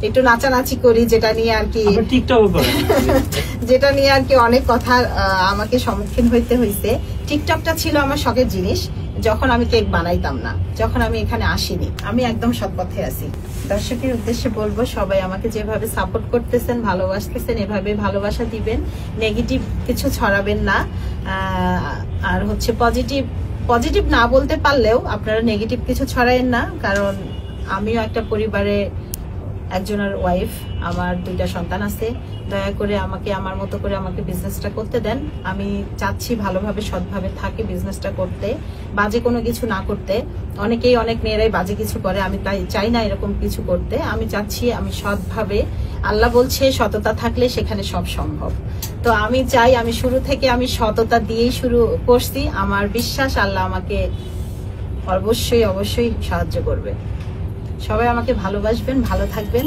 একটু নাচানাচি করি, যেটা নিয়ে আর কি যেটা নিয়ে আর কি অনেক কথা আমাকে সম্মুখীন হইতে হয়েছে। টিকটকটা ছিল আমার শখের জিনিস যখন আমি কেক বানাইতাম না, যখন আমি এখানে আসিনি। আমি একদম সৎ পথে আছি। দর্শকের উদ্দেশ্যে বলবো, সবাই আমাকে যেভাবে সাপোর্ট করতেছেন, ভালোবাসতেছেন, এভাবে ভালোবাসা দিবেন, নেগেটিভ কিছু ছড়াবেন না। আর হচ্ছে পজিটিভ না বলতে পারলেও আপনারা নেগেটিভ কিছু ছড়ায়েন না, কারণ আমিও একটা পরিবারে একজনের ওয়াইফ, আমার 2টা সন্তান আছে। দয়া করে আমাকে আমার মতো করে আমাকে বিজনেসটা করতে দেন। আমি চাচ্ছি ভালোভাবে সৎভাবে থাকি বিজনেসটা করতে, বাজে কোনো কিছু না করতে। অনেক মেয়েরাই বাজে কিছু করে, আমি তাই চাই না এরকম কিছু করতে। আমি চাচ্ছি আমি সৎভাবে, আল্লাহ বলছে সততা থাকলে সেখানে সব সম্ভব। তো আমি চাই, আমি শুরু থেকে আমি সততা দিয়েই শুরু করছি। আমার বিশ্বাস আল্লাহ আমাকে অবশ্যই সাহায্য করবে। সবাই আমাকে ভালোবাসবেন, ভালো থাকবেন।